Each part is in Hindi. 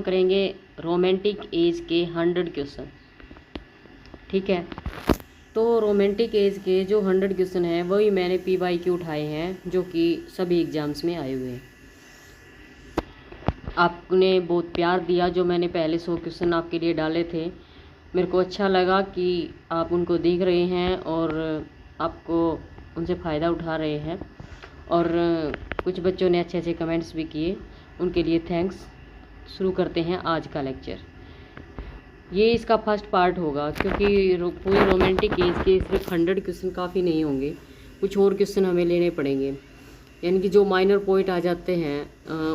हम करेंगे रोमांटिक एज के 100 क्वेश्चन। ठीक है, तो रोमांटिक एज के जो 100 क्वेश्चन हैं वही मैंने PYQ उठाए हैं जो कि सभी एग्ज़ाम्स में आए हुए हैं। आपने बहुत प्यार दिया, जो मैंने पहले 100 क्वेश्चन आपके लिए डाले थे, मेरे को अच्छा लगा कि आप उनको देख रहे हैं और आपको उनसे फ़ायदा उठा रहे हैं। और कुछ बच्चों ने अच्छे अच्छे कमेंट्स भी किए, उनके लिए थैंक्स। शुरू करते हैं आज का लेक्चर। ये इसका फर्स्ट पार्ट होगा क्योंकि पूरे रोमांटिक एज के सिर्फ 100 क्वेश्चन काफ़ी नहीं होंगे, कुछ और क्वेश्चन हमें लेने पड़ेंगे। यानी कि जो माइनर पॉइंट आ जाते हैं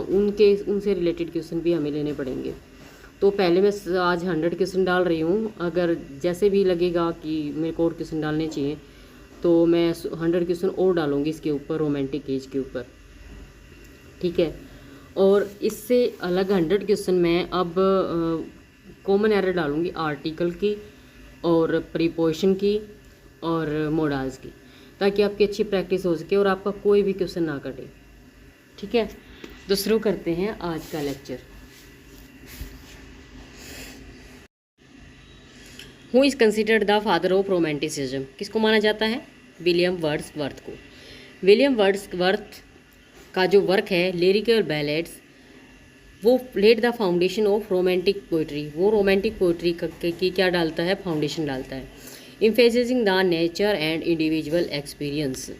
उनसे रिलेटेड क्वेश्चन भी हमें लेने पड़ेंगे। तो पहले मैं आज 100 क्वेश्चन डाल रही हूँ। अगर जैसे भी लगेगा कि मेरे को और क्वेश्चन डालने चाहिए तो मैं 100 क्वेश्चन और डालूँगी इसके ऊपर, रोमांटिक एज के ऊपर। ठीक है, और इससे अलग 100 क्वेश्चन मैं अब कॉमन एरर डालूँगी आर्टिकल की और प्रीपोजिशन की और मोडाल्स की, ताकि आपकी अच्छी प्रैक्टिस हो सके और आपका कोई भी क्वेश्चन ना कटे। ठीक है, तो शुरू करते हैं आज का lecture. Who is considered the father of romanticism? किसको माना जाता है? विलियम वर्ड्सवर्थ को। विलियम वर्ड्सवर्थ का जो वर्क है लिरिकल बैलेड्स, वो laid the foundation of romantic poetry. वो रोमांटिक पोइट्री की क्या डालता है? फाउंडेशन डालता है। Emphasizing the nature and individual experience,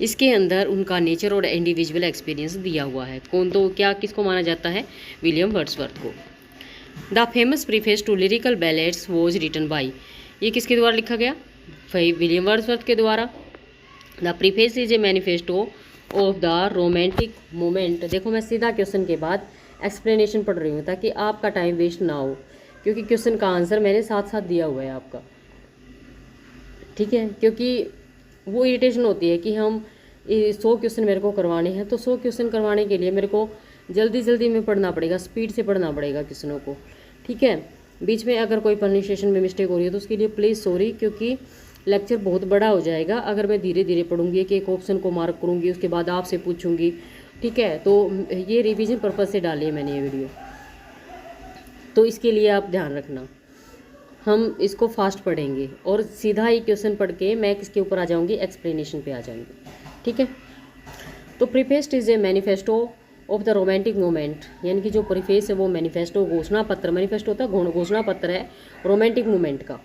इसके अंदर उनका नेचर और इंडिविजुअल एक्सपीरियंस दिया हुआ है। कौन? तो क्या किसको माना जाता है? विलियम वर्ड्सवर्थ को। The famous preface to lyrical ballads was written by, ये किसके द्वारा लिखा गया? विलियम वर्ड्सवर्थ के द्वारा। The preface is a manifesto of the romantic movement. देखो, मैं सीधा क्वेश्चन के बाद एक्सप्लेनेशन पढ़ रही हूँ ताकि आपका टाइम वेस्ट ना हो, क्योंकि क्वेश्चन का आंसर मैंने साथ साथ दिया हुआ है आपका। ठीक है, क्योंकि वो इरिटेशन होती है कि हम 100 क्वेश्चन मेरे को करवाने हैं, तो 100 क्वेश्चन करवाने के लिए मेरे को जल्दी जल्दी में पढ़ना पड़ेगा, स्पीड से पढ़ना पड़ेगा क्वेश्चनों को। ठीक है, बीच में अगर कोई प्रोनाउंसिएशन में मिस्टेक हो रही है तो उसके लिए प्लीज़ सॉरी, क्योंकि लेक्चर बहुत बड़ा हो जाएगा अगर मैं धीरे धीरे पढ़ूंगी, एक ऑप्शन को मार्क करूंगी, उसके बाद आपसे पूछूंगी। ठीक है, तो ये रिवीजन पर्पज़ से डाली है मैंने ये वीडियो, तो इसके लिए आप ध्यान रखना। हम इसको फास्ट पढ़ेंगे और सीधा ही क्वेश्चन पढ़ के मैं किसके ऊपर आ जाऊंगी? एक्सप्लेनेशन पे आ जाऊंगी। ठीक है, तो preface is a manifesto of the romantic movement, यानी कि जो प्रीफेस है वो मैनिफेस्टो, घोषणा पत्र, मैनिफेस्टो होता है घोषणा पत्र है रोमांटिक मूवमेंट का।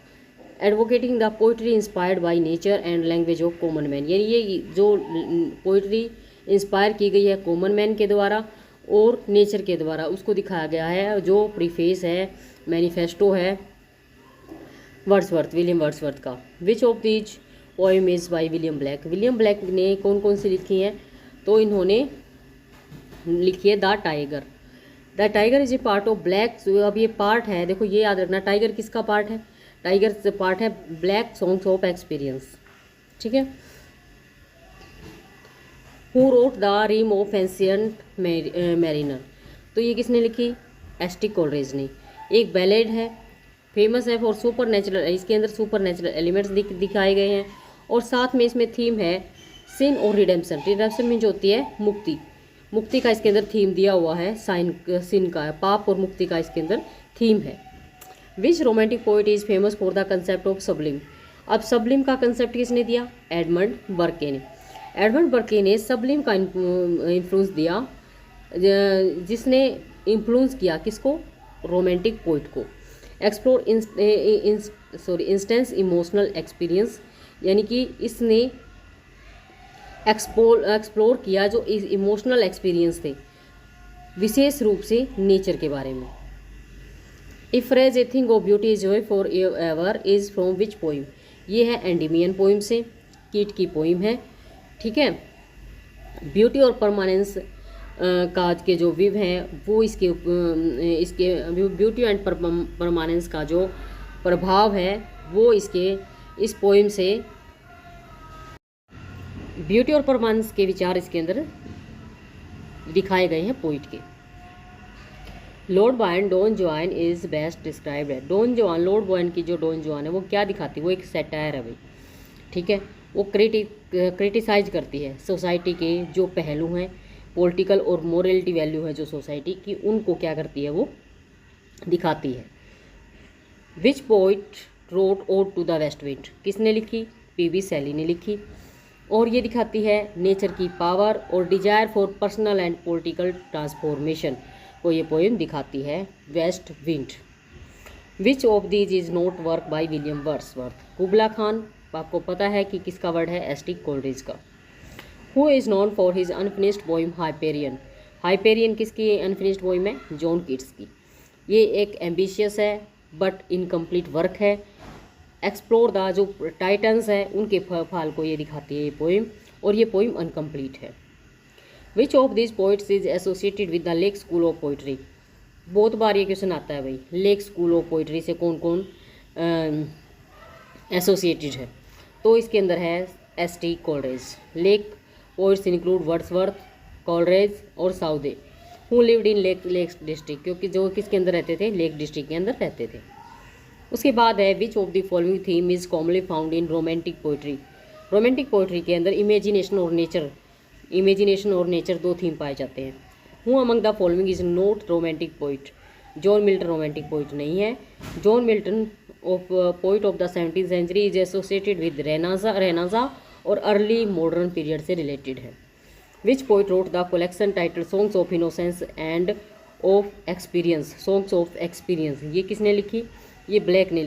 Advocating the poetry inspired by nature and language of common man, यानी ये जो पोइट्री इंस्पायर की गई है कॉमन मैन के द्वारा और नेचर के द्वारा, उसको दिखाया गया है। जो प्रीफेस है, मैनिफेस्टो है वर्ड्सवर्थ, विलियम वर्ड्सवर्थ का। विच of these poem is by William Blake? William Blake ने कौन कौन सी लिखी हैं? तो इन्होंने लिखी है the tiger. The tiger is a part of black. अब ये पार्ट है, देखो ये याद रखना, टाइगर किसका पार्ट है? टाइगर पार्ट है ब्लैक सॉन्ग्स ऑफ एक्सपीरियंस। ठीक है, who wrote the rime of ancient mariner, तो ये किसने लिखी? एस.टी. कोलरेज ने। एक बैलेड है, फेमस है फॉर सुपर नेचुरल, इसके अंदर सुपर नेचुरल एलिमेंट्स दिखाए गए हैं और साथ में इसमें थीम है सिन और रिडेम्पशन। रिडेम्पशन मीन जो होती है मुक्ति, मुक्ति का इसके अंदर थीम दिया हुआ है। सिन का, पाप और मुक्ति का इसके अंदर थीम है। Which romantic poet is famous for the concept of sublime? अब सबलिम का कंसेप्ट किसने दिया? एडमंड बर्के ने। एडमंड बर्के ने सबलिम का इन्फ्लुएंस दिया, जिसने इन्फ्लुएंस किया किसको? रोमांटिक पोइट को। एक्सप्लोर इंस्टेंस इमोशनल एक्सपीरियंस, यानी कि इसने एक्सप्लोर किया जो इमोशनल एक्सपीरियंस थे, विशेष रूप से नेचर के बारे में। If phrase a thing of beauty is Joy for ever is from which poem? ये है एंडीमियन पोइम से, कीट की पोइम है। ठीक है, ब्यूटी और परमानेंस का के जो विव हैं वो इसके ब्यूटी एंड परमानेंस का जो प्रभाव है वो इस पोइम से, ब्यूटी और परमानेंस के विचार इसके अंदर दिखाए गए हैं पोइट के। लॉर्ड बायन डॉन जुआन इज बेस्ट डिस्क्राइब्ड है। डॉन जुआन, लॉर्ड बायन की जो डॉन जुआन है वो क्या दिखाती है? वो एक सैटायर है भाई। ठीक है, वो क्रिटिसाइज करती है सोसाइटी के जो पहलू हैं, पॉलिटिकल और मोरलिटी वैल्यू है जो सोसाइटी की, उनको क्या करती है? वो दिखाती है। Which poet wrote ode to the west wind, किसने लिखी? पीबी शैली ने लिखी। और ये दिखाती है नेचर की पावर और desire for personal and political transformation को ये पोएम दिखाती है, west wind. Which of these is not work by William Wordsworth, Kubla Khan, आपको पता है कि किसका वर्ड है? एस टी कोलरिज का। Who is known for his unfinished poem Hyperion, Hyperion किसकी अनफिनिश्ड पोइम है? जॉन कीट्स की। ये एक एम्बिशियस है बट इनकम्प्लीट वर्क है। एक्सप्लोर द जो टाइटन्स हैं उनके फाल को ये दिखाती है ये पोइम, और ये पोइम अनकम्प्लीट है। Which of this poets is associated with the lake school of poetry, बहुत बार ये क्वेश्चन आता है भाई, लेक स्कूल ऑफ पोइट्री से कौन कौन एसोसिएटेड है? तो इसके अंदर है S T Coleridge. Lake poets include Wordsworth, Coleridge और Southey, who lived in Lake District, क्योंकि जो किसके अंदर रहते थे? लेक डिस्ट्रिक्ट के अंदर रहते थे। उसके बाद है which of the following theme is commonly found in romantic poetry, romantic poetry के अंदर इमेजिनेशन और नेचर दो थीम पाए जाते हैं। Who among the following is not romantic poet, John Milton romantic poet नहीं है। John Milton of poet of the 17th century is associated with Renaissance और अर्ली मॉडर्न पीरियड से रिलेटेड है। Which poet wrote the collection title songs of innocence and of experience, songs of experience, ये किसने लिखी? ये ब्लैक ने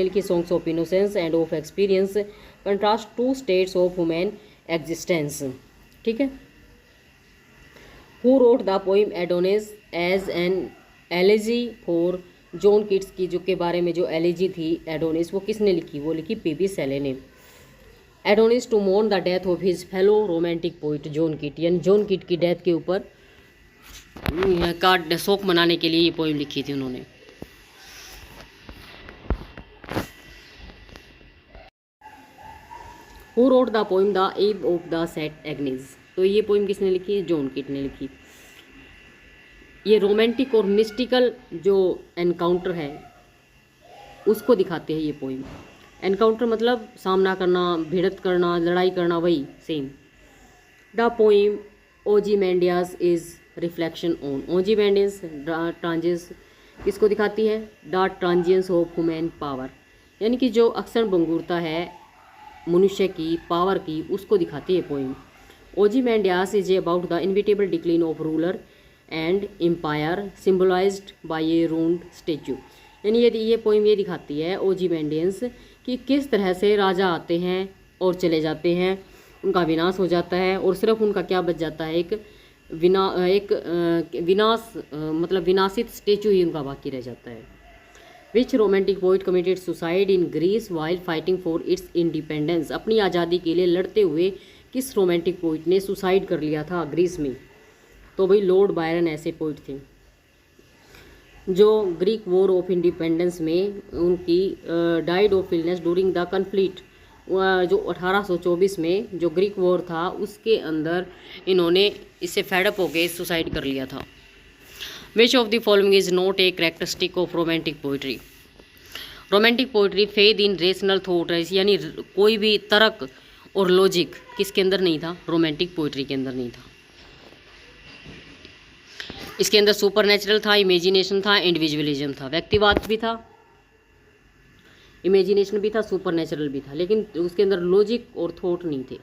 लिखी songs of innocence and of experience contrast two states of human existence, ठीक है। Who wrote the poem Adonais as an elegy for John Keats की, जो के बारे में जो एलेजी थी एडोनिस, वो किसने लिखी? वो लिखी पीबी शैली ने। Adonais to mourn the death of his fellow romantic poet John Keats, यानी जॉन कीट की डेथ के ऊपर का शोक मनाने के लिए ये पोइम लिखी थी उन्होंने। Who wrote the poem the above of the set Ignis, तो ये पोइम किसने लिखी? जॉन कीट ने लिखी। ये रोमांटिक और मिस्टिकल जो एनकाउंटर है उसको दिखाते हैं ये पोइम। एनकाउंटर मतलब सामना करना, भिड़त करना, लड़ाई करना, वही same. The poem Ozymandias is reflection on, Ozymandias transience किसको दिखाती है? The transience of human power, यानी कि जो अक्सर भंगुरता है मनुष्य की पावर की, उसको दिखाती है poem. Ozymandias is about the inevitable decline of ruler and empire symbolised by a ruined statue, यानी ये पोइम ये दिखाती है ओजीमेंडियंस कि किस तरह से राजा आते हैं और चले जाते हैं, उनका विनाश हो जाता है और सिर्फ उनका क्या बच जाता है? एक विनाश मतलब विनाशित स्टेचू ही उनका बाकी रह जाता है। Which romantic poet committed suicide in Greece while fighting for its independence, अपनी आज़ादी के लिए लड़ते हुए किस रोमांटिक पोइट ने सुसाइड कर लिया था ग्रीस में? तो भाई लॉर्ड बायरन ऐसे पोइट थे जो ग्रीक वॉर ऑफ इंडिपेंडेंस में उनकी died of illness during the conflict, जो 1824 में जो ग्रीक वॉर था उसके अंदर इन्होंने इससे फेडअप होकर सुसाइड कर लिया था। विच of the following is not a characteristic of romantic poetry, romantic poetry faith in rational thought, यानी कोई भी तर्क और लॉजिक किसके अंदर नहीं था? रोमांटिक पोइट्री के अंदर नहीं था। इसके अंदर सुपर नेचुरल था, इमेजिनेशन था, इंडिविजुअलिज्म था, व्यक्तिवाद भी था, इमेजिनेशन भी था, सुपर नेचुरल भी था, लेकिन उसके अंदर लॉजिक और थॉट नहीं थे।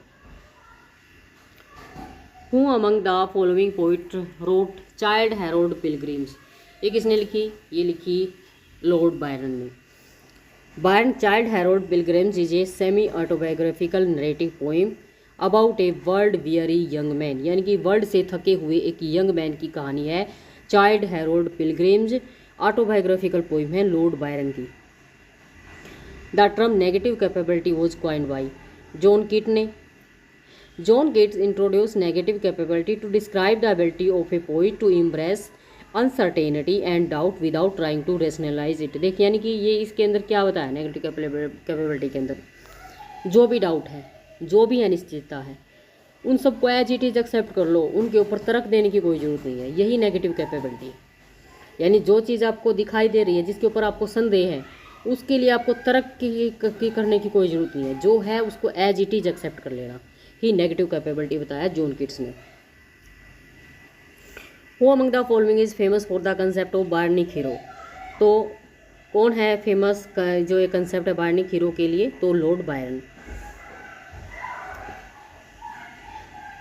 Who among the following poet wrote Childe Harold Pilgrims, ये किसने लिखी? ये लिखी लॉर्ड बायरन ने। Byron Childe Harold Pilgrims is a semi autobiographical narrative poem about a world weary young man, यानी कि वर्ल्ड से थके हुए एक यंग मैन की कहानी है। Childe Harold Pilgrims autobiographical poem है लॉर्ड बायरन की। The term negative capability was coined by John Keats ने। John Keats introduce negative capability to describe the ability of a poet to impress uncertainty and doubt without trying to rationalize it. देखिए यानी कि ये इसके अंदर क्या बताया नेगेटिव कैपेबिलिटी के अंदर, जो भी डाउट है, जो भी अनिश्चितता है, उन सबको एज इट इज एक्सेप्ट कर लो, उनके ऊपर तर्क देने की कोई ज़रूरत नहीं है। यही नेगेटिव कैपेबिलिटी है। यानी जो चीज़ आपको दिखाई दे रही है, जिसके ऊपर आपको संदेह है, उसके लिए आपको तर्क की करने की कोई ज़रूरत नहीं है। जो है उसको एज इट इज एक्सेप्ट कर लेना ही नेगेटिव कैपेबिलिटी बताया जॉन कीट्स ने। Who among the following is famous for the concept of Byronic hero, तो कौन है फेमस जो ये कंसेप्ट है बार्निक हीरो के लिए, तो Lord Byron.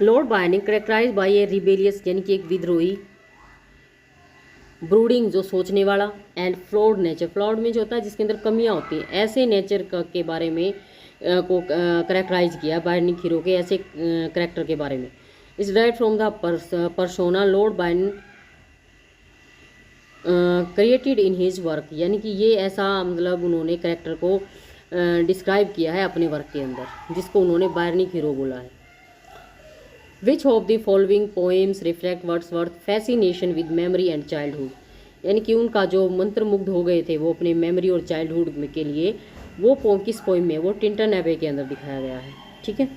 Lord Byron characterise by a rebellious यानी कि एक विद्रोही, ब्रूडिंग जो सोचने वाला, एंड फ्लॉड नेचर, फ्लॉड में जो होता है जिसके अंदर कमियां होती हैं, ऐसे नेचर के बारे में को करेक्टराइज किया बार्निक हीरो के ऐसे करेक्टर के बारे में। इस direct from the persona Lord Byron created in his work, यानी कि ये ऐसा मतलब उन्होंने करेक्टर को डिस्क्राइब किया है अपने वर्क के अंदर, जिसको उन्होंने बार्निक हीरो बोला है। Which of the following poems reflect Wordsworth fascination with memory and childhood, यानी कि उनका जो मंत्रमुग्ध हो गए थे वो अपने मेमोरी और चाइल्डहुड के लिए, वो पोम किस पोएम में, वो टिंटन एबे के अंदर दिखाया गया है। ठीक है।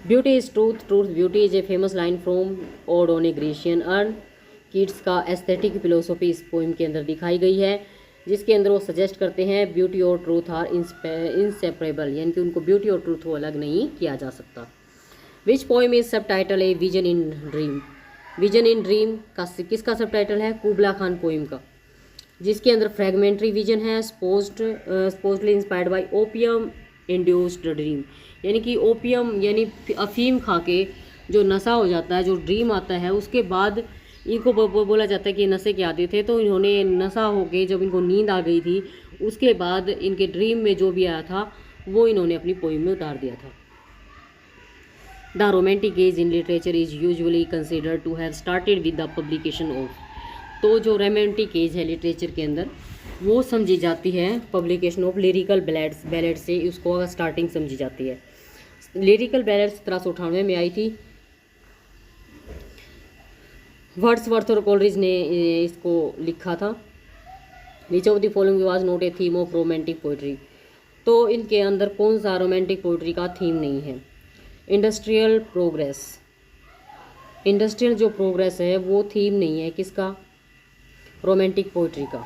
Beauty is truth, truth beauty is a famous line from odd on A Grecian earn. Kids का एस्थेटिक फिलोसफी इस पोइम के अंदर दिखाई गई है, जिसके अंदर वो सजेस्ट करते हैं ब्यूटी और ट्रूथ आर इंसेपरेबल, यानी कि उनको ब्यूटी और ट्रूथ को अलग नहीं किया जा सकता। विच पोइम इज सब टाइटल है vision in dream, vision in dream का किसका सब टाइटल है, कुबला खान पोइम का, जिसके अंदर फ्रेगमेंट्री विजन है, supposedly inspired by opium induced dream, यानी कि ओपियम यानी अफीम खा के जो नशा हो जाता है, जो ड्रीम आता है, उसके बाद इनको बोला जाता है कि नशे के आदी थे, तो इन्होंने नशा होके जब इनको नींद आ गई थी, उसके बाद इनके ड्रीम में जो भी आया था वो इन्होंने अपनी पोइम में उतार दिया था। The romantic age in literature is usually considered to have started with the publication of, तो जो रोमांटिक एज है लिटरेचर के अंदर वो समझी जाती है पब्लिकेशन ऑफ लिरिकल बैलेड्स से, उसको स्टार्टिंग समझी जाती है। लिरिकल बैलेड्स 1798 में आई थी। वर्ड्सवर्थ और कोलरिज ने इसको लिखा था। विच of the following was not a theme of romantic poetry, तो इनके अंदर कौन सा रोमांटिक पोइट्री का थीम नहीं है। इंडस्ट्रियल प्रोग्रेस, इंडस्ट्रियल जो प्रोग्रेस है वो थीम नहीं है किसका, रोमांटिक पोइट्री का।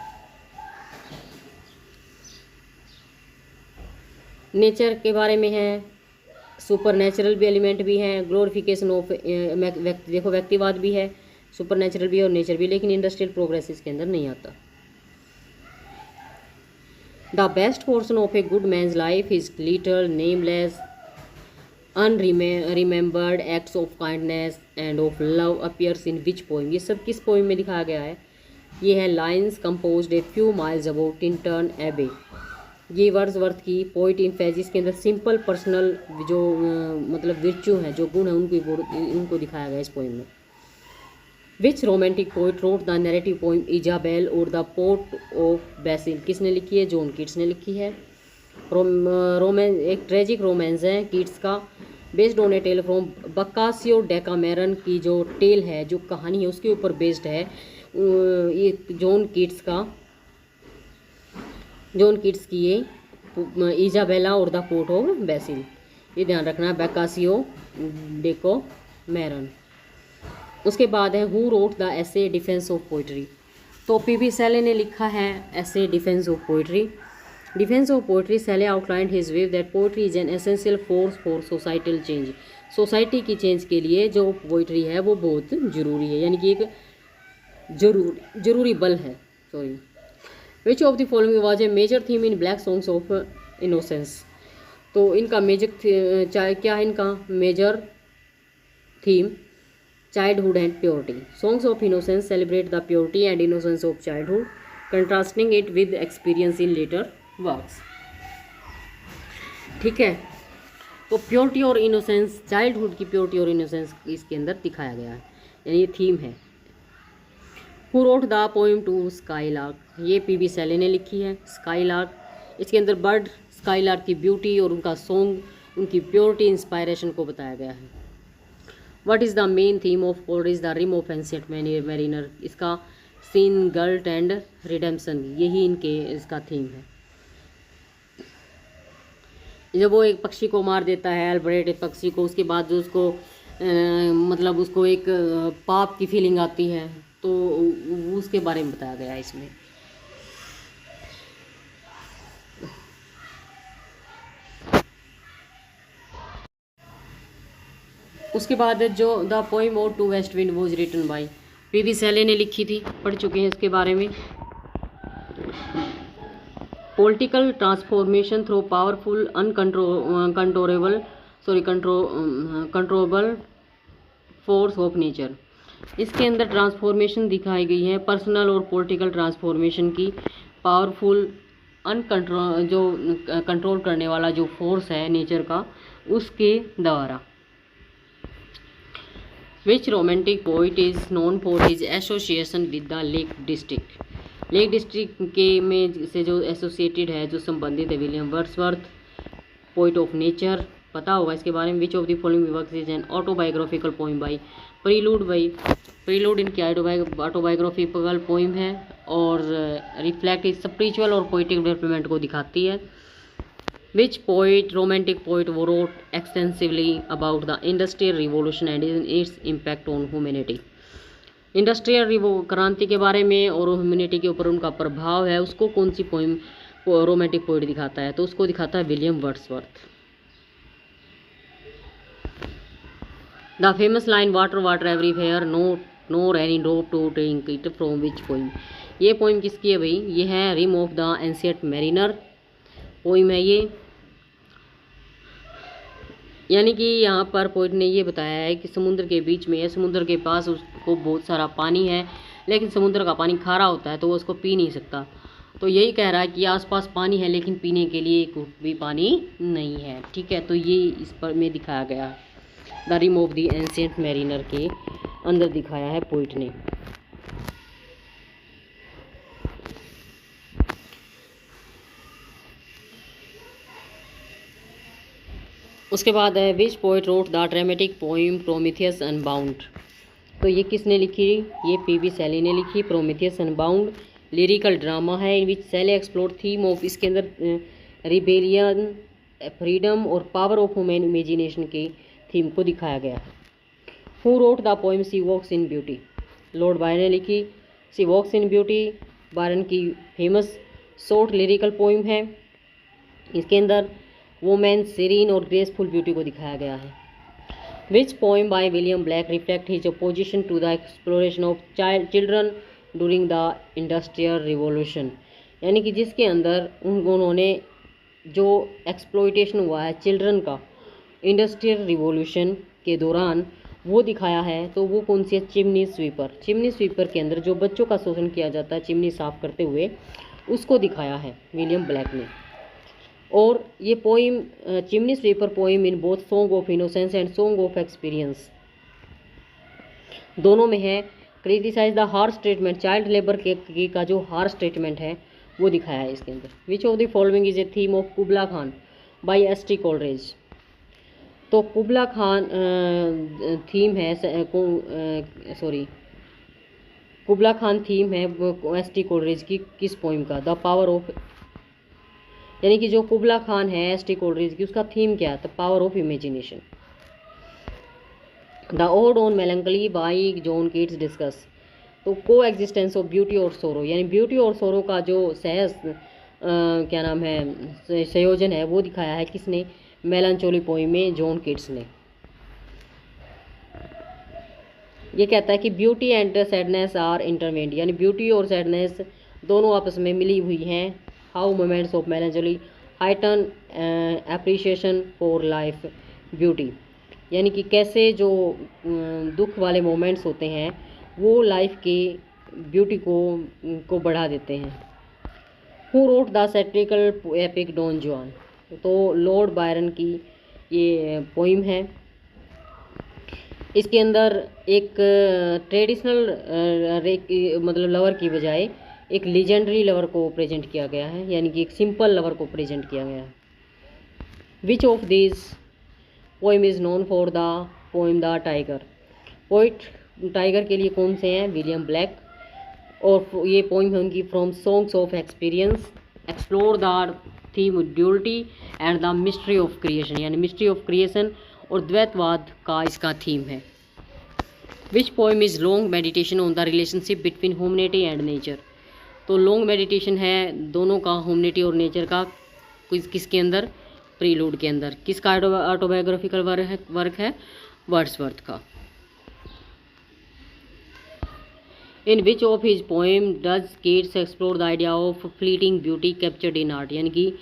नेचर के बारे में है, सुपर नेचुरल भी एलिमेंट भी है, ग्लोरिफिकेशन ऑफ देखो व्यक्तिवाद भी है, सुपर नेचुरल भी और नेचर भी, लेकिन इंडस्ट्रियल प्रोग्रेस इसके अंदर नहीं आता। The best portion of a good man's life is little nameless unremembered acts of kindness and of love appears in which poem, ये सब किस पोइम में दिखाया गया है, ये है lines composed a few miles about Tintern एबे, ये वर्ड्सवर्थ की पोइट इन फेजिस के अंदर सिंपल पर्सनल जो मतलब विर्चू हैं, जो गुण हैं, उनको दिखाया गया इस पोइम में। Which romantic poet wrote the narrative poem Isabella or the pot of basil, किसने लिखी है, जॉन कीट्स ने लिखी है। एक ट्रेजिक रोमांस है कीट्स का, based on a tale from Boccaccio Decameron की जो टेल है, जो कहानी है उसके ऊपर बेस्ड है। ये जॉन कीट्स की ये इजाबेला और द पोर्ट ऑफ बेसिल, ये ध्यान रखना, बकासियो डेकामेरन। उसके बाद है who wrote the essay defence of poetry, तो पीबी सेले ने लिखा है essay defence of poetry. Defence of poetry, Shelley outlined his view that poetry is an essential force for societal change, society की चेंज के लिए जो पोइट्री है वो बहुत जरूरी है, यानी कि एक जरूरी बल है। Sorry. Which of the following was a major theme in Blake songs of innocence, तो इनका मेजर क्या है, इनका major theme childhood and purity. Songs of innocence celebrate the purity and innocence of childhood, contrasting it with experience in later works. ठीक है, तो प्योरिटी और इनोसेंस, चाइल्डहुड की प्योरिटी और इनोसेंस इसके अंदर दिखाया गया है, यानी ये थीम है। Who wrote the poem to skylark, ये पीबी सेले ने लिखी है। स्काईलार्क, इसके अंदर बर्ड स्काईलार्क की ब्यूटी और उनका सॉन्ग, उनकी प्योरिटी, इंस्पायरेशन को बताया गया है। What is the main theme of Coleridge the rime of ancient mariner, इसका सीन गर्ल्ट एंड रिडेम्पशन, यही इसका थीम है। जब वो एक पक्षी को मार देता है, अल्बर्ट एक पक्षी को, उसके बाद जो उसको मतलब उसको एक पाप की फीलिंग आती है, तो उसके बारे में बताया गया है इसमें। उसके बाद जो द पोइम और to west wind was written by, PV Shelley ने लिखी थी, पढ़ चुके हैं इसके बारे में। Political transformation through powerful controllable force of nature. इसके अंदर ट्रांसफॉर्मेशन दिखाई गई है पर्सनल और पॉलिटिकल ट्रांसफॉर्मेशन की, पावरफुल कंट्रोल करने वाला जो फोर्स है नेचर का, उसके द्वारा। Which romantic poet is known for his association with the lake district. Lake district के में से जो एसोसिएटेड है, जो संबंधित है, William Wordsworth, poet of nature, पता होगा इसके बारे में। Which of the following works is an autobiographical poem by prelude इनकी ऑटोबायोग्राफिकल पोइम है और रिफ्लेक्ट स्पिरिचुअल और पोइटिक डेवलपमेंट को दिखाती है। Which romantic poet who wrote extensively about the industrial revolution and its impact on humanity. Industrial क्रांति के बारे में और ह्यूमैनिटी के ऊपर उनका प्रभाव है, उसको कौन सी पोइम रोमांटिक पोइट दिखाता है? तो उसको दिखाता है William Wordsworth. The famous line water water everywhere nor any drop to drink it from which poem. ये पोइम किसकी है भाई? ये है rime of the ancient mariner poem है ये। यानी कि यहाँ पर पोइट ने ये बताया है कि समुद्र के बीच में या समुद्र के पास उसको बहुत सारा पानी है, लेकिन समुद्र का पानी खारा होता है तो वो उसको पी नहीं सकता। तो यही कह रहा है कि आसपास पानी है लेकिन पीने के लिए एक भी पानी नहीं है। ठीक है, तो ये इस पर में दिखाया गया है, the rime of the ancient mariner के अंदर दिखाया है पोइट ने। उसके बाद है which poet wrote the dramatic poem Prometheus Unbound. तो ये किसने लिखी? ये पीवी शैले ने लिखी। प्रोमीथियस अनबाउंड लिरिकल ड्रामा है in which Shelley explore theme of, इसके अंदर रिबेलियन, फ्रीडम और पावर ऑफ ह्यूमन इमेजिनेशन के थीम को दिखाया गया है। Who wrote the poem she walks in beauty. Lord Byron ने लिखी she walks in beauty, Byron की फेमस शॉर्ट लिरिकल पोइम है। इसके अंदर वोमेन सीरीन और ग्रेसफुल ब्यूटी को दिखाया गया है। Which poem by William Blake reflect his opposition to the exploration of children during the industrial revolution. यानी कि जिसके अंदर उन्होंने जो एक्सप्लोइटेशन हुआ है चिल्ड्रन का इंडस्ट्रियल रिवॉल्यूशन के दौरान वो दिखाया है। तो वो कौन सी है? Chimney sweeper. चिमनी स्वीपर के अंदर जो बच्चों का शोषण किया जाता है चिमनी साफ करते हुए, उसको दिखाया है विलियम ब्लैक ने। और ये poem chimney sweeper poem in both song of innocence and song of experience, दोनों में है। Criticize the harsh treatment, child labour के का जो हार्श ट्रीटमेंट है वो दिखाया है इसके अंदर। Which of the following is a theme of Kubla Khan by ST. Coleridge. तो कुबला खान थीम है, कुबला खान थीम है एस.टी. कोलरेज की किस पोइम का? द पावर ऑफ, यानी कि जो कुबला खान है एस.टी. कोलरेज की, उसका थीम क्या है? The power of imagination. The odd on melancholy by John Keats discuss. तो को एग्जिस्टेंस ऑफ ब्यूटी और सोरो, यानी ब्यूटी और सोरो का जो क्या नाम है संयोजन है वो दिखाया है किसने? मेलांचोली पोइम में जॉन कीट्स ने। ये कहता है कि ब्यूटी एंड सैडनेस आर इंटरवेंड, यानी ब्यूटी और सैडनेस दोनों आपस में मिली हुई हैं। How moments of melancholy heighten appreciation for life beauty, यानी कि कैसे जो दुख वाले मोमेंट्स होते हैं वो लाइफ के ब्यूटी को बढ़ा देते हैं। Who wrote the satirical epic Don Juan. तो लॉर्ड बायरन की ये पोइम है। इसके अंदर एक ट्रेडिशनल मतलब लवर की बजाय एक लीजेंडरी लवर को प्रेजेंट किया गया है, यानी कि एक सिंपल लवर को प्रेजेंट किया गया है। Which of this poem is known for the poem the tiger. Poet tiger के लिए कौन से हैं? William Blake. और ये पोइम है उनकी from songs of experience, explore the theme duality and the mystery of creation, यानी मिस्ट्री ऑफ क्रिएशन और द्वैतवाद का इसका थीम है। Which poem is long meditation on the relationship between humanity and nature. तो लॉन्ग मेडिटेशन है दोनों का, ह्यूमैनिटी और नेचर का, किसके अंदर? प्रीलूड के अंदर। किसका ऑटोबायोग्राफिकल वर्क है? वर्ड्सवर्थ का। In which of his poem does Keats explore the idea of fleeting beauty captured in art, यानी कि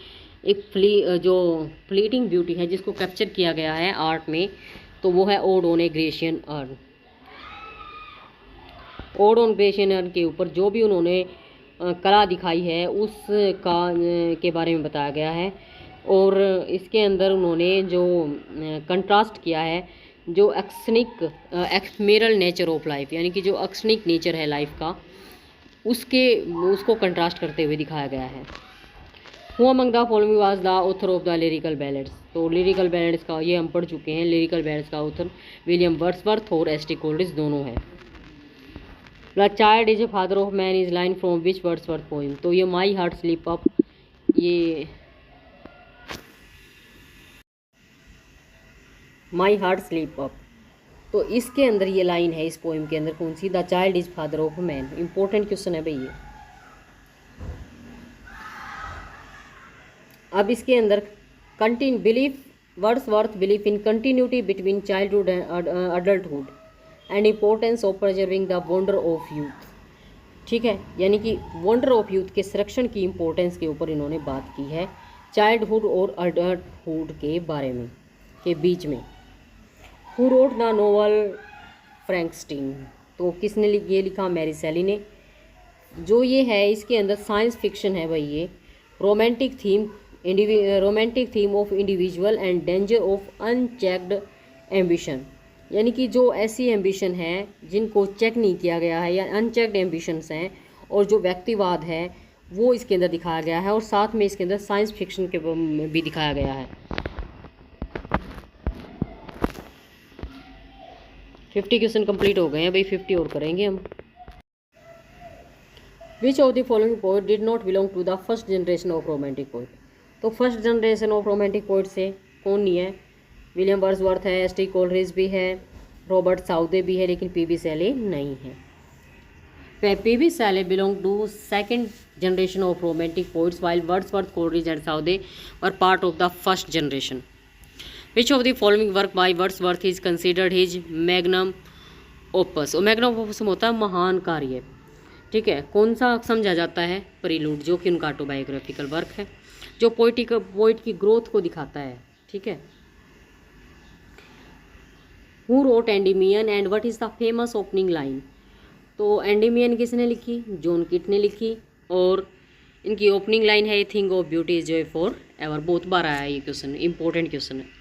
एक जो फ्लीटिंग ब्यूटी है जिसको कैप्चर किया गया है आर्ट में, तो वो है ode on a Grecian earn. Odd on Grecian earn के ऊपर जो भी उन्होंने कला दिखाई है उस का के बारे में बताया गया है। और इसके अंदर उन्होंने जो कंट्रास्ट किया है जो एक्सनिक एक्समेरल नेचर ऑफ लाइफ, यानी कि जो एक्सनिक नेचर है लाइफ का उसको कंट्रास्ट करते हुए दिखाया गया है। Who among the following was the author of the lyrical ballads, तो लिरिकल बैलेड्स का ये हम पढ़ चुके हैं। लिरिकल बैलेड्स का ऑथर विलियम वर्ड्सवर्थ और एस टी कोलरिज दोनों हैं। The child is a father of man is line from which Wordsworth poem, तो ये माई हार्ट स्लीप अप, ये माई हार्ट स्लीप अप, तो इसके अंदर ये लाइन है इस पोइम के अंदर कौन सी, the child is father of man. Important question है भाई ये। अब इसके अंदर Wordsworth belief in continuity between childhood and adulthood and importance of preserving the wonder of youth. ठीक है, यानी कि वंडर ऑफ यूथ के संरक्षण की इम्पोर्टेंस के ऊपर इन्होंने बात की है चाइल्डहुड और अडल्टहुड के बारे में के बीच में। Who wrote the novel Frankenstein, तो किसने ये लिखा, मैरी सेली ने। जो ये है इसके अंदर साइंस फिक्शन है भाई ये। Romantic theme of individual and danger of unchecked ambition, यानी कि जो ऐसी एम्बिशन है जिनको चेक नहीं किया गया है या अनचेक्ड एम्बिशंस हैं और जो व्यक्तिवाद है वो इसके अंदर दिखाया गया है। और साथ में इसके अंदर साइंस फिक्शन के भी दिखाया गया है। 50 क्वेश्चन कंप्लीट हो गए हैं भाई, 50 और करेंगे हम। Which of the following poet did not belong to the first generation of romantic poet, तो first generation of romantic poet से कौन नहीं है, विलियम वर्ड्सवर्थ है, एस टी कोलरिज भी है, रॉबर्ट साउदे भी है, लेकिन पी बी शैले नहीं है। P B Shelley belong to second generation of romantic poets while Wordsworth, Coleridge and Southey were part of the first generation. Which of the following work by Wordsworth is considered his magnum opus, और मैग्नम ओपस होता है महान कार्य। ठीक है, कौन सा समझा जाता है, प्रीलूड, जो कि उनका ऑटोबायोग्राफिकल वर्क है जो पोइट की ग्रोथ को दिखाता है। ठीक है। Who road Endymion and what is the famous opening line, तो एंडीमियन किसने लिखी, जॉन कीट ने लिखी, और इनकी ओपनिंग लाइन है thing of beauty is Joy for ever. बहुत बार आया ये क्वेश्चन, इंपॉर्टेंट क्वेश्चन है।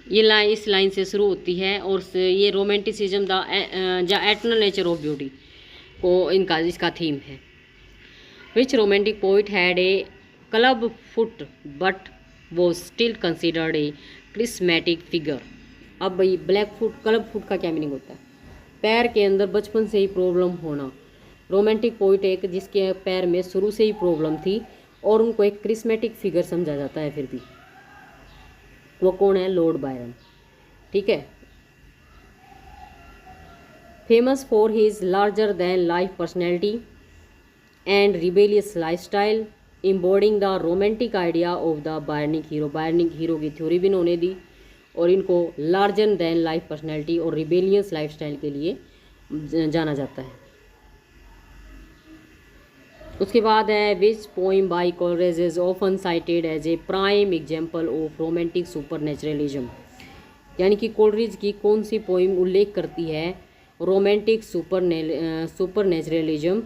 ये लाइन इस लाइन से शुरू होती है और ये romanticism the eternal nature of beauty को इसका थीम है। Which romantic poet had a club foot but वो still considered a charismatic figure. अब भाई ब्लैक फुट, क्लब फुट का क्या मीनिंग होता है, पैर के अंदर बचपन से ही प्रॉब्लम होना। रोमांटिक पोइट एक जिसके पैर में शुरू से ही प्रॉब्लम थी और उनको एक क्रिस्मेटिक फिगर समझा जाता है फिर भी, वो कौन है, लॉर्ड बायरन। ठीक है। Famous for his larger than life personality and rebellious lifestyle embodying the romantic idea of the Byronic hero. Byronic hero की थ्योरी भी इन्होंने दी और इनको लार्जर देन लाइफ पर्सनैलिटी और रिबेलियस लाइफस्टाइल के लिए जाना जाता है। उसके बाद है which poem by Coleridge is often cited as a prime example of romantic supernaturalism, यानी कि कोलरिज की कौन सी पोइम उल्लेख करती है रोमांटिक सुपरनेचुरलिज्म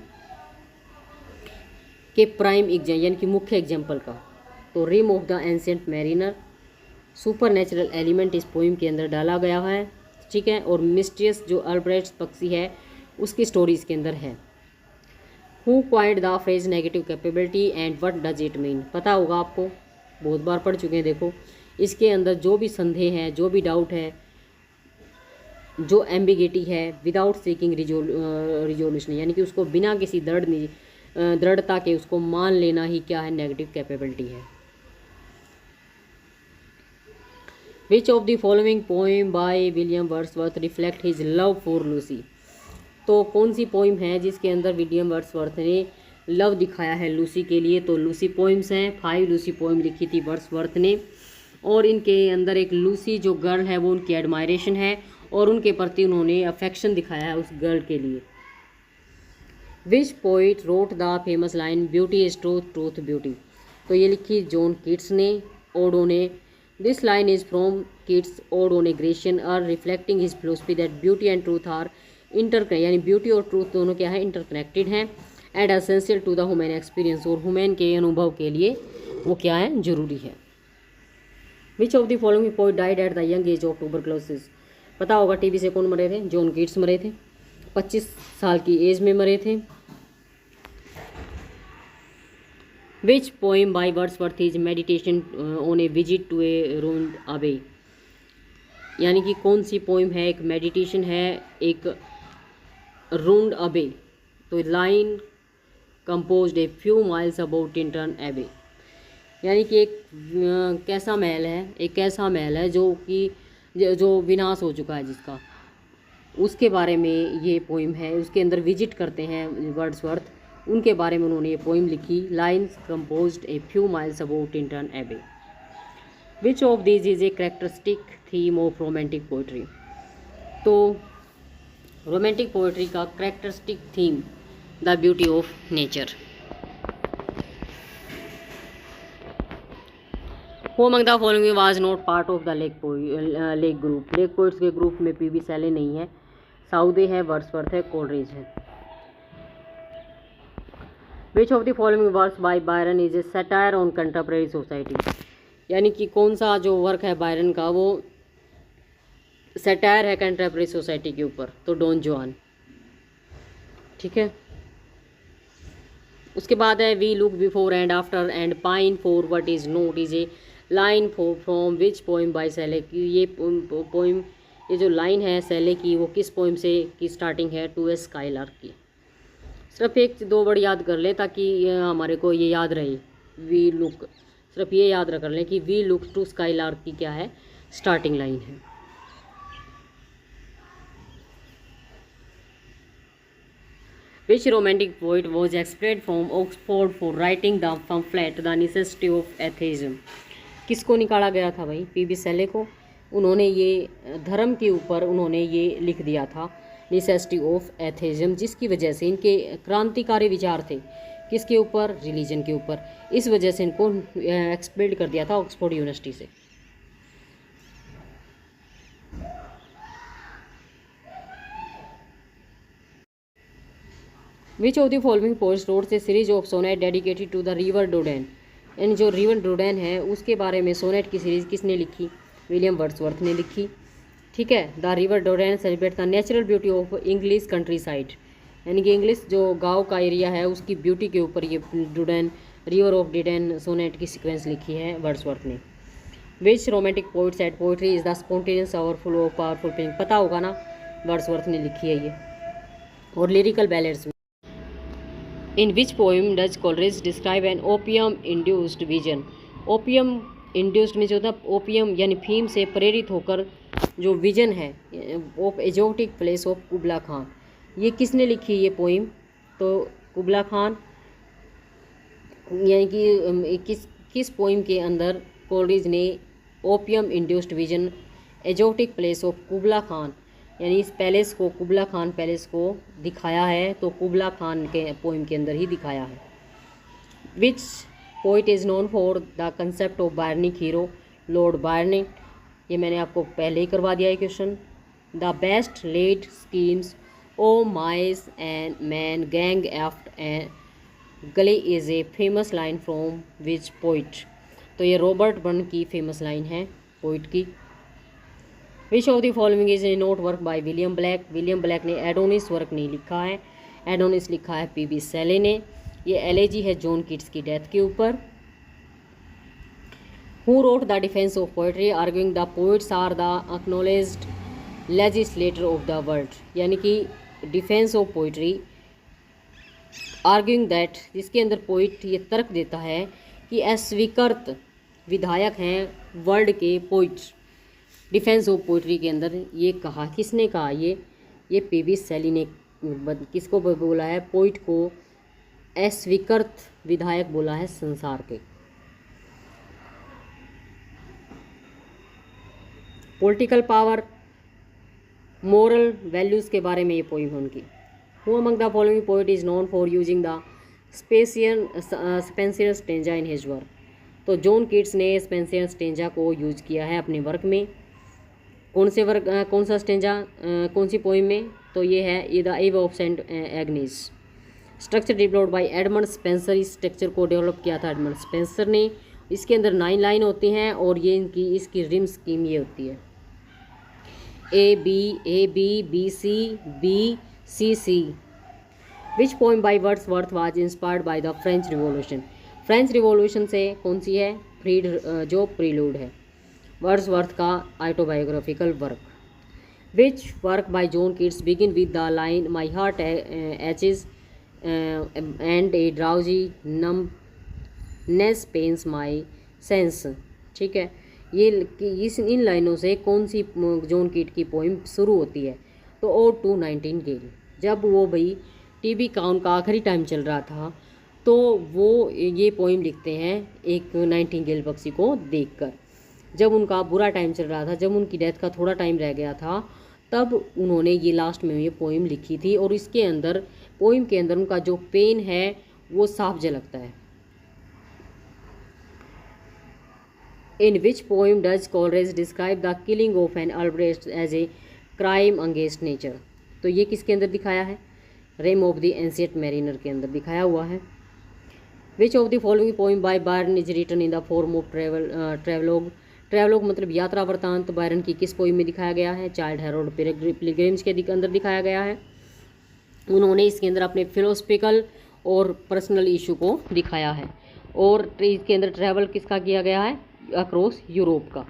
के प्राइम एग्जाम यानी कि मुख्य एग्जाम्पल का, तो rime of the ancient mariner. Supernatural element इस पोइम के अंदर डाला गया है। ठीक है। और मिस्ट्रियस जो अल्ब्रेcht पक्षी है उसकी स्टोरी इसके अंदर है। Who coined the phrase negative capability and what does it mean, पता होगा आपको, बहुत बार पढ़ चुके हैं। देखो इसके अंदर जो भी संदेह है, जो भी डाउट है, जो एम्बिगिटी है, विदाउट सीकिंग रिजोल्यूशन, यानी कि उसको बिना किसी दृढ़ता के उसको मान लेना ही क्या है, नेगेटिव कैपेबिलिटी है। Which of the following poem by William Wordsworth reflect his love for Lucy, तो कौन सी पोइम है जिसके अंदर विलियम वर्ड्सवर्थ ने लव दिखाया है लूसी के लिए, तो लूसी पोइम्स हैं। 5 लूसी पोइम लिखी थी वर्ड्सवर्थ ने और इनके अंदर एक लूसी जो गर्ल है वो उनकी एडमायरेशन है और उनके प्रति उन्होंने अफेक्शन दिखाया है उस गर्ल के लिए। Which poet wrote the famous line beauty is truth truth beauty. तो ये लिखी जॉन कीट्स ने, ode on a. This line is from Keats ode on a Grecian urn reflecting his philosophy that beauty and truth are interconnect, यानी ब्यूटी और ट्रूथ दोनों क्या है, इंटरकनेक्टेड हैं, and essential to the human experience, और ह्यूमन के अनुभव के लिए वो क्या है, जरूरी है। Which of the following poet died at the young age of tuberculosis. पता होगा टीबी से कौन मरे थे, जॉन कीट्स मरे थे, 25 साल की एज में मरे थे। Which poem by Wordsworth is meditation on a visit to a ruined abbey, यानी कि कौन सी पोइम है, एक मेडिटेशन है एक रूइंड अबे। तो line composed a few miles about Tintern एबे, यानी कि एक कैसा महल है, एक ऐसा महल है जो कि जो विनाश हो चुका है जिसका, उसके बारे में ये पोइम है। उसके अंदर विजिट करते हैं वर्ड्सवर्थ, उनके बारे में उन्होंने ये पोइम लिखी। Lines composed a few miles about Tintern Abbey. Which of this is a characteristic theme of romantic poetry. तो रोमांटिक पोइट्री का characteristic theme the beauty of nature. Who among the following was not part of the lake group. Lake poets के ग्रुप में पीबी शैले नहीं है, साउदे है, वर्ड्सवर्थ है, कोलरिज है। Which of the following works by Byron is a satire on contemporary society, यानी कि कौन सा जो वर्क है बायरन का वो सटायर है कंटेम्परेरी सोसाइटी के ऊपर। तो डॉन जुआन, ठीक है। उसके बाद है we look before and after and pine for what is not is a line from which poem by Shelley. ये पोइम, ये जो लाइन है शैले की, वो किस पोइम से की स्टार्टिंग है, टू ए स्काईलार्क की। सिर्फ एक दो वर्ड याद कर ले ताकि हमारे को ये याद रहे। वी लुक, सिर्फ ये याद रख लें कि वी लुक टू स्काईलार्क की क्या है, स्टार्टिंग लाइन है। Which romantic poet was expelled from Oxford for writing the pamphlet The Necessity of Atheism। किसको निकाला गया था भाई, पीबी शैले को। उन्होंने ये धर्म के ऊपर उन्होंने ये लिख दिया था नेसेसिटी ऑफ एथेइज्म, जिसकी वजह से इनके क्रांतिकारी विचार थे किसके ऊपर, रिलीजन के ऊपर। इस वजह से इनको एक्सपेल्ड कर दिया था ऑक्सफोर्ड यूनिवर्सिटी से। Which of the following poets wrote a series of sonnet dedicated to the river Duddon, यानी जो रिवर डोडेन है उसके बारे में सोनेट की सीरीज किसने लिखी, विलियम वर्ड्सवर्थ ने लिखी, ठीक है। The river Duddon celebrate the natural beauty of English countryside, यानी कि इंग्लिश जो गांव का एरिया है उसकी ब्यूटी के ऊपर ये Duddon, river of Duddon sonnet की सीक्वेंस लिखी है वर्ड्सवर्थ ने। Which romantic poet said poetry is the spontaneous powerful of powerful feeling, पता होगा ना, वर्ड्सवर्थ ने लिखी है ये। और लिरिकल बैलेड्स में in which poem does Coleridge describe an opium induced vision. Opium induced में जो होता है ओपियम यानी फीम से प्रेरित होकर जो विजन है of एजोटिक place of Kubla Khan, ये किसने लिखी ये पोइम, तो कुबला खान, यानी कि किस पोइम के अंदर कोलरिज ने opium induced vision exotic place of Kubla Khan, यानी इस पैलेस को कुबला खान पैलेस को दिखाया है, तो कुबला खान के पोइम के अंदर ही दिखाया है। Which poet is known for the concept of Byronic hero, Lord Byronic, ये मैंने आपको पहले ही करवा दिया है question. The best laid schemes o' mice and man gang aft and agley is a famous line from which poet, तो ये रॉबर्ट बर्न की फेमस लाइन है पोइट की। Which of the following is a note work by William Blake, William Blake ने एडोनिस वर्क नहीं लिखा है, एडोनिस लिखा है पीबी शैले ने। ये एलेजी है जॉन कीट्स की डेथ के ऊपर। Who wrote the defence of poetry arguing the poets are the acknowledged legislator of the world, यानी कि defence of poetry arguing that, जिसके अंदर पोइट ये तर्क देता है कि अस्वीकृत विधायक हैं वर्ल्ड के पोइट्स। डिफेंस ऑफ पोइट्री के अंदर ये कहा, किसने कहा ये पीबी शैले ने किसको बोला है, पोइट को अस्वीकृत विधायक बोला है संसार के। पॉलिटिकल पावर, मोरल वैल्यूज़ के बारे में ये पोइम है उनकी। Who among the following poet is known for using the Spencer stanza in his work. तो जॉन कीट्स ने स्पेंसर स्टेंजा को यूज किया है अपने वर्क में। कौन से वर्क कौन सा स्टेंजा कौन सी पोइम में? तो ये है the Eve of Saint Agnes. Structure developed by Edmund Spenser. इस स्ट्रक्चर को डेवलप किया था एडमंड स्पेंसर ने। इसके अंदर 9 लाइन होती हैं और ये इसकी रिम स्कीम ये होती है A B B C C. Which poem by Wordsworth was inspired by the French revolution. French revolution से कौन सी है? फ्रीड जो प्रीलूड है वर्ड्सवर्थ का autobiographical work. Which work by John Keats begin with the line my heart aches and a drowsy numbness pains my sense. ठीक है, ये इन लाइनों से कौन सी जॉन कीट की पोइम शुरू होती है? तो ओड टू नाइटिंगेल। जब वो भाई टीबी का उनका आखिरी टाइम चल रहा था तो वो ये पोइम लिखते हैं एक नाइटिंगेल पक्षी को देखकर। जब उनका बुरा टाइम चल रहा था, जब उनकी डेथ का थोड़ा टाइम रह गया था, तब उन्होंने ये लास्ट में ये पोइम लिखी थी और इसके अंदर पोइम के अंदर उनका जो पेन है वो साफ झलकता है। In which poem does Coleridge describe the killing of an albatross as a crime against nature. तो ये किसके अंदर दिखाया है? Rime of the ancient mariner के अंदर दिखाया हुआ है। Which of the following poem by Byron is written in the form of travelogue. Travelogue मतलब यात्रा वृतांत बायरन की किस पोइम में दिखाया गया है? चाइल्ड हेरोल्ड पिलग्रिम्स के अंदर दिखाया गया है। उन्होंने इसके अंदर अपने फिलोसफिकल और पर्सनल इशू को दिखाया है और इसके अंदर ट्रैवल किसका किया गया है? अक्रॉस यूरोप का।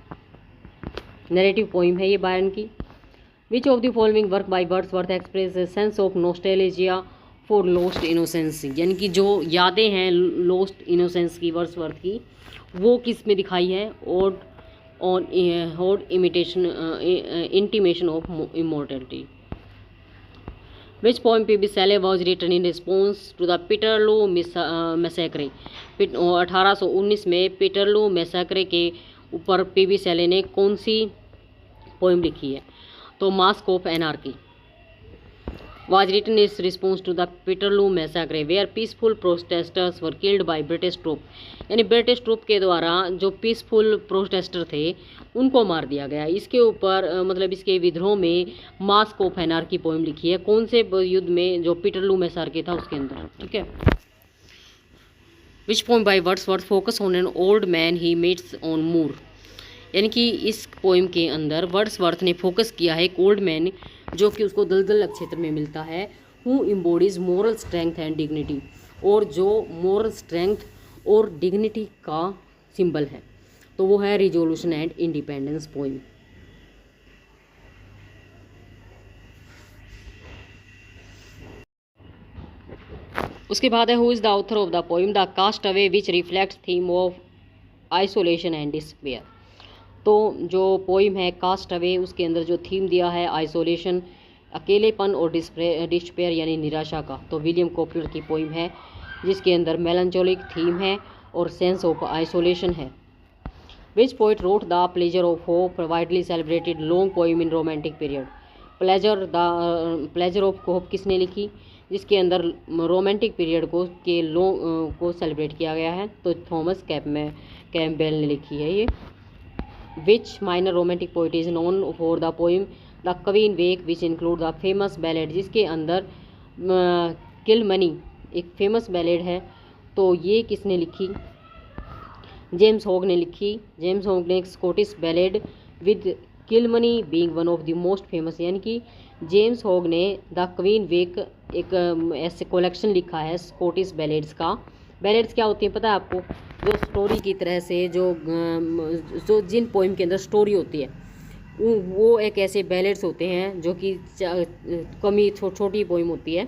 नैरेटिव पोइम है ये बायरन की। Which of the following work by Wordsworth express a sense of nostalgia for lost innocence. यानी कि जो यादें हैं लॉस्ट इनोसेंस की वर्ड्सवर्थ की, वो किस में दिखाई है? Ode on intimation of immortality. Which poem PB. Shelley was written in response to the Peterloo massacre. 1819 में पीटरलू मैसेक्रे के ऊपर पी.बी. शैले ने कौन सी पोइम लिखी है? तो mask of anarchy. was written in response to the Peterloo massacre where peaceful protesters were killed by British troop। यानी ब्रिटिश ट्रूप के द्वारा जो पीसफुल प्रोटेस्टर थे उनको मार दिया गया। इसके ऊपर मतलब इसके विद्रोह में मास्क ऑफ एनार्की पोइम लिखी है। कौन से युद्ध में? जो पीटरलू मैसार्के था उसके अंदर। ठीक है। Which poem by Wordsworth focus on an old man he meets on moor. यानी कि इस पोइम के अंदर वर्ड्सवर्थ ने फोकस किया है एक ओल्ड मैन जो कि उसको दलदल क्षेत्र में मिलता है, who embodies moral strength and dignity, और जो मोरल स्ट्रेंथ और डिग्निटी का सिंबल है, तो वो है रिजोल्यूशन एंड इंडिपेंडेंस पोइम। उसके बाद है who is the author of the poem the castaway which reflects theme of isolation and despair. तो जो पोइम है कास्ट अवे, उसके अंदर जो थीम दिया है आइसोलेशन, अकेलेपन और डिस्पेयर यानी निराशा का, तो विलियम कोपलर की पोइम है जिसके अंदर मेलंचोलिक थीम है और सेंस ऑफ आइसोलेशन है। Which poet wrote the pleasure of hope widely celebrated long poem in romantic period. Pleasure of hope किसने लिखी? जिसके अंदर रोमांटिक पीरियड को सेलिब्रेट किया गया है, तो थॉमस कैम्पबेल ने लिखी है ये। Which minor romantic poet is known for the poem The Queen Wake which include the famous ballad, जिसके अंदर किल मनी एक फेमस बैलेड है, तो ये किसने लिखी? जेम्स हॉग ने लिखी। जेम्स हॉग ने एक Scottish ballad with kill money being one of the most famous. यानी कि जेम्स हॉग ने द क्वीन वेक एक ऐसे कलेक्शन लिखा है स्कॉटिश बैलेड्स का। बैलेड्स क्या होती हैं पता है आपको? जो स्टोरी की तरह से जो जिन पोइम के अंदर स्टोरी होती है वो एक ऐसे बैलेड्स होते हैं जो कि कमी छोटी पोइम होती है,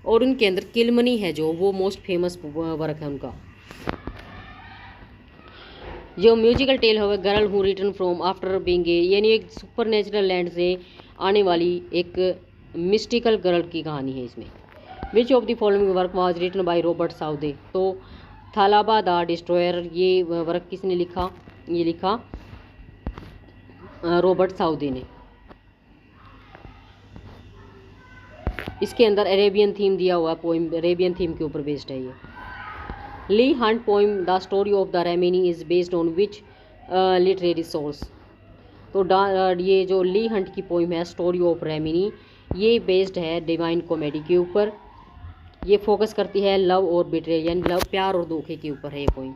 और उनके अंदर किलमनी है जो वो मोस्ट फेमस वर्क है उनका। जो म्यूजिकल टेल है girl who return from after being a, यानी एक सुपर नेचुरल लैंड से आने वाली एक मिस्टिकल गर्ल की कहानी है इसमें। Which of the following work was written by Robert Southey. तो थालाबा द डिस्ट्रॉयर ये वर्क किसने लिखा? ये लिखा रॉबर्ट साउदे ने। इसके अंदर अरेबियन थीम दिया हुआ है, पोइम अरेबियन थीम के ऊपर बेस्ड है ये। Leigh Hunt poem the story of the Rimini is based on which literary source. तो ये जो ली हंट की पोइम है स्टोरी ऑफ रेमिनी, ये बेस्ड है डिवाइन कॉमेडी के ऊपर। ये फोकस करती है लव और बिट्रेयल यानी लव, प्यार और धोखे के ऊपर है ये poem.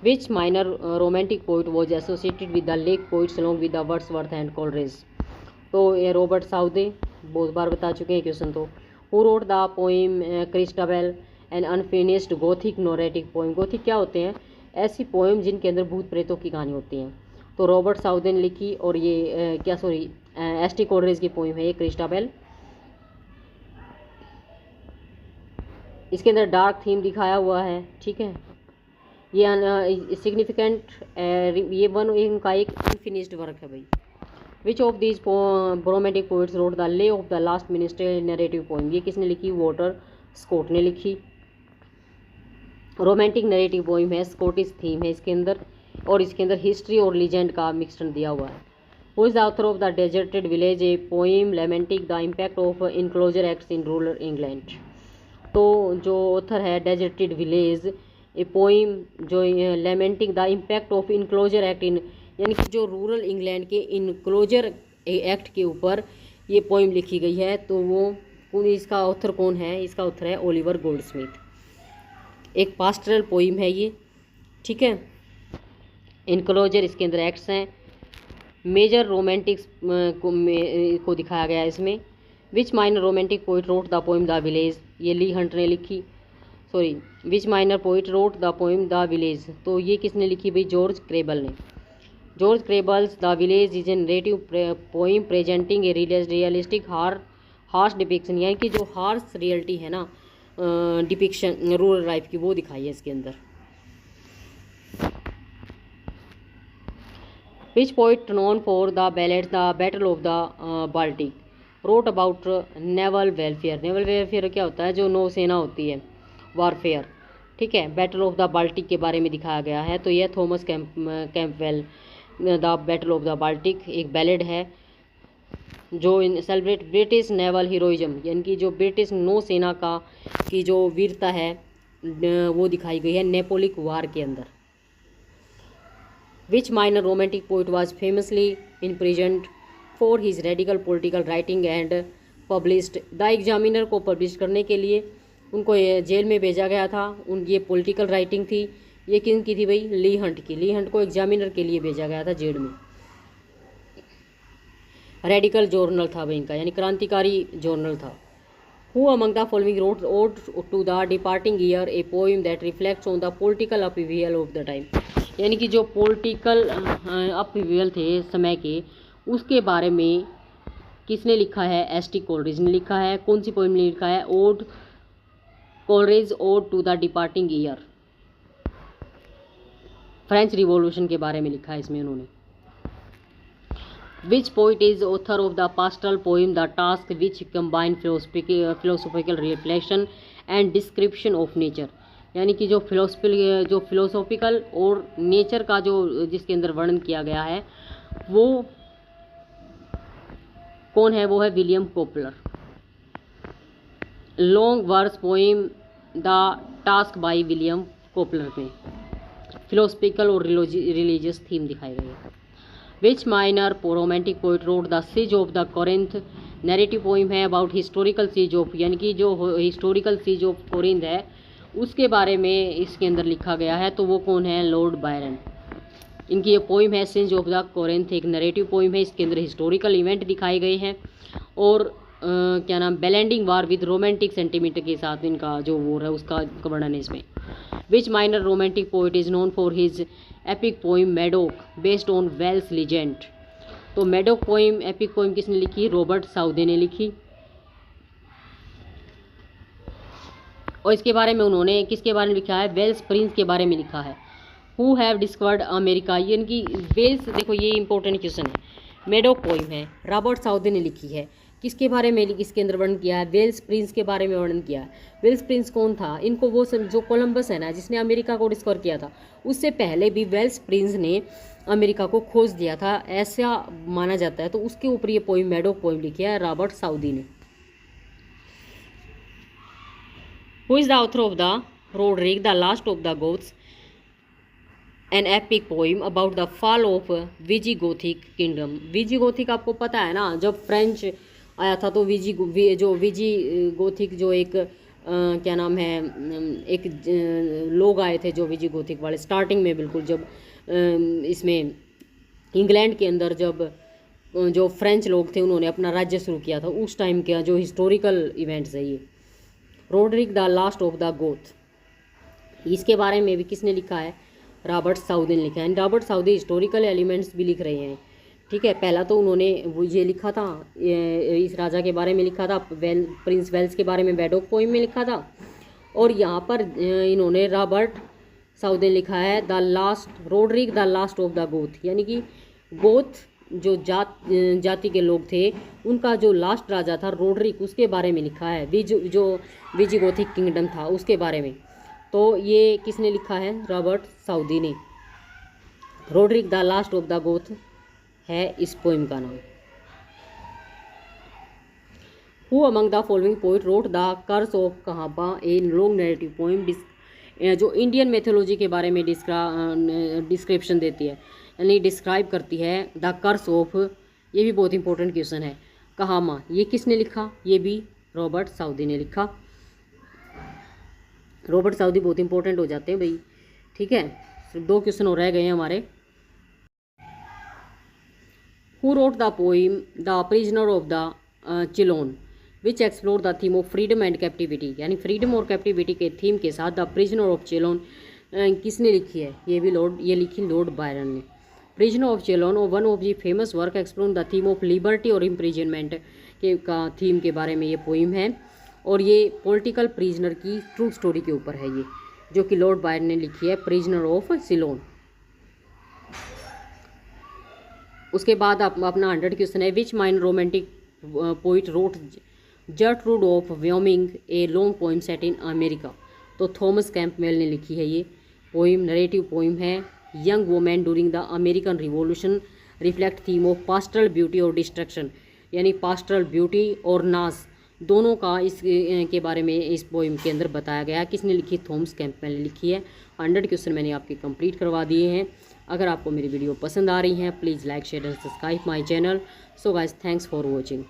Which minor romantic poet was associated with the lake poets along with the Wordsworth and Coleridge. तो ये रॉबर्ट साउदे, बहुत बार बता चुके हैं क्वेश्चन तो। Who wrote the poem Christabel an unfinished gothic narrative poem. Gothic क्या होते हैं? ऐसी पोइम जिनके अंदर भूत प्रेतों की कहानी होती हैं। तो रॉबर्ट साउदे ने लिखी, और ये एस.टी. कोलरिज की पोइम है ये क्रिस्टाबेल। इसके अंदर डार्क थीम दिखाया हुआ है, ठीक है। ये सिग्निफिकेंट, ये वन इनका एक अनफिनिश्ड वर्क है भाई। विच of these romantic poets wrote the lay off the last minister narrative poem. ये किसने लिखी? वॉल्टर स्कॉट ने लिखी। रोमांटिक नरेटिव पोइम है, स्कॉटिश थीम है इसके अंदर, और इसके अंदर हिस्ट्री और लीजेंड का मिक्सचर दिया हुआ है। Who is the author of the deserted village, A poem lamenting the impact of enclosure acts in rural England. तो जो ऑथर है डेजर्टेड विलेज, ए पोइम जो lamenting the impact of enclosure act in, यानी कि जो रूरल इंग्लैंड के इनक्लोजर एक्ट के ऊपर ये पोइम लिखी गई है। तो वो इसका ऑथर कौन है? इसका ऑथर है ओलिवर गोल्डस्मिथ। एक पास्टरल पोइम है ये, ठीक है। इनक्लोजर इसके अंदर एक्ट्स हैं। मेजर रोमांटिक्स को दिखाया गया है इसमें। Which minor romantic poet wrote the poem the village, ये ली हंट ने लिखी। Sorry, which minor poet wrote the poem the village, तो ये किसने लिखी भाई? जॉर्ज क्रेबल ने। George Crabbe's the village is a narrative poem presenting a realistic harsh depiction, यानी कि जो हार्श रियलिटी है ना डिपिक्शन रूरल लाइफ की, वो दिखाई है इसके अंदर। Which poet known for the ballads the battle of the Baltic wrote about naval warfare. Naval warfare क्या होता है? जो नौसेना होती है, वारफेयर, ठीक है। बैटल ऑफ द बाल्टिक के बारे में दिखाया गया है। तो यह Thomas Campbell the battle of the Baltic एक बैलेड है जो सेलिब्रेट ब्रिटिश नेवल हीरोइज्म, यानी कि जो ब्रिटिश नौसेना का की जो वीरता है वो दिखाई गई है नेपोलिक वार के अंदर। Which minor romantic poet was famously imprisoned for his radical political writing and published. The Examiner को पब्लिश करने के लिए उनको जेल में भेजा गया था। ये पॉलिटिकल राइटिंग थी। ये किन की थी भाई? ली हंट की। ली हंट को एग्जामिनर के लिए भेजा गया था जेल में। रेडिकल जर्नल था भाई इनका, यानी क्रांतिकारी जर्नल था। Who among the following wrote ode to the departing year a poem that reflects on the political upheaval of the time, यानी कि जो पॉलिटिकल अपीवियल थे समय के, उसके बारे में किसने लिखा है? एस.टी. कोलरिज ने लिखा है। कौन सी पोइम ने लिखा है? Ode Coleridge ode to the departing year, French revolution के बारे में लिखा है इसमें उन्होंने। Which poet is author of the pastoral poem the task which combine philosophical reflection and description of nature, यानी कि जो फिलोसॉफिकल और नेचर का जो जिसके अंदर वर्णन किया गया है वो कौन है? वो है William Cowper. Long verse poem the task by William Cowper में फिलोसफिकल और रिलीजियस थीम दिखाई गई है। Which minor romantic poet wrote the siege of the Corinth, narrative poem है अबाउट हिस्टोरिकल सीज ऑफ, यानी कि जो हिस्टोरिकल सीज ऑफ कोरिंथ है उसके बारे में इसके अंदर लिखा गया है। तो वो कौन है? Lord Byron. इनकी ये पोइम है सिंज ऑफ द कोरिंथ, एक नरेटिव पोइम है। इसके अंदर हिस्टोरिकल इवेंट दिखाए गए हैं और क्या नाम blending war with romantic sentiment के साथ इनका जो वॉर है उसका वर्णन है इसमें। Which minor romantic poet is known for his epic poem Madoc based on Wales legend. तो मेडोक पोइम एपिक पोइम किसने लिखी? रॉबर्ट साउदे ने लिखी। और इसके बारे में उन्होंने किसके बारे में लिखा है? वेल्स प्रिंस के बारे में लिखा है। हु हैव डिस्कवर्ड अमेरिका, यानी कि वेल्स, देखो ये इंपॉर्टेंट क्वेश्चन है। मेडोक पोइम है, रॉबर्ट साउदे ने लिखी है। किसके बारे में इसके अंदर वर्णन किया है? वेल्स प्रिंस के बारे में वर्णन किया है। वेल्स प्रिंस कौन था? इनको वो जो कोलंबस है ना जिसने अमेरिका को डिस्कवर किया था, उससे पहले भी वेल्स प्रिंस ने अमेरिका को खोज दिया था, ऐसा माना जाता है। तो उसके ऊपर ये पोइम मेडोक पोइम लिखी है रॉबर्ट साउदी ने। Who is the author of the Roderick the last of the Goths, an epic poem about the fall of Visigothic kingdom. Visigothic आपको पता है ना, जब फ्रेंच आया था तो विजिगोथिक जो एक क्या नाम है, एक लोग आए थे जो विजिगोथिक वाले, स्टार्टिंग में बिल्कुल जब इसमें इंग्लैंड के अंदर जब जो फ्रेंच लोग थे उन्होंने अपना राज्य शुरू किया था, उस टाइम का जो हिस्टोरिकल इवेंट्स है ये। Roderick the last of the Goth, इसके बारे में भी किसने लिखा है? रॉबर्ट साउदी ने लिखा है। रॉबर्ट साउदी हिस्टोरिकल एलिमेंट्स भी लिख रहे हैं, ठीक है। पहला तो उन्होंने वो ये लिखा था, इस राजा के बारे में लिखा था, प्रिंस वेल्स के बारे में बैडोक पोइम में लिखा था, और यहाँ पर इन्होंने रॉबर्ट साउदी ने लिखा है the last Roderick the last of the Goth, यानी कि गोथ जो जाति के लोग थे उनका जो लास्ट राजा था रोडरिक, उसके बारे में लिखा है, जो विजिगोथिक किंगडम था उसके बारे में। तो ये किसने लिखा है? रॉबर्ट साउदी ने। Roderick the last of the Goth है इस पोइम का नाम। Who among the following poet wrote the curse of Kehama a long narrative poem, जो इंडियन मैथोलॉजी के बारे में डिस्क्रिप्शन देती है, यानी डिस्क्राइब करती है द कर्स ऑफ। ये भी बहुत इंपॉर्टेंट क्वेश्चन है। कहामा, ये किसने लिखा? ये भी रॉबर्ट साउदी ने लिखा। रॉबर्ट साउदी बहुत इंपॉर्टेंट हो जाते हैं भाई, ठीक है। सिर्फ 2 क्वेश्चन और रह गए हैं हमारे। Who wrote the poem the prisoner of the चिलोन which explore the theme of freedom and captivity, यानी फ्रीडम और कैप्टिविटी के थीम के साथ द प्रिजनर ऑफ चिलोन किसने लिखी है? ये लिखी लॉर्ड बायरन ने। प्रिजनर ऑफ चिलोन और one of the famous work explore the theme of liberty और इम्प्रिजनमेंट के का थीम के बारे में ये पोइम है, और ये पॉलिटिकल प्रिजनर की ट्रू स्टोरी के ऊपर है ये, जो कि लॉर्ड बायरन ने लिखी है, प्रिजनर ऑफ सिलोन। उसके बाद अपना 100 क्वेश्चन है, which minor romantic poet wrote Gertrude of Wyoming a long poem set in America. तो थॉमस कैंपबेल ने लिखी है ये पोइम, नरेटिव पोइम है। Young women during the American revolution reflect theme of pastoral beauty और डिस्ट्रक्शन, यानी पास्टरल ब्यूटी और नाश दोनों का इस के बारे में इस पोइम के अंदर बताया गया है। किसने लिखी? थॉमस कैंपबेल ने लिखी है। 100 क्वेश्चन मैंने आपके कंप्लीट करवा दिए हैं। अगर आपको मेरी वीडियो पसंद आ रही है, please like share and subscribe my channel. So guys, thanks for watching.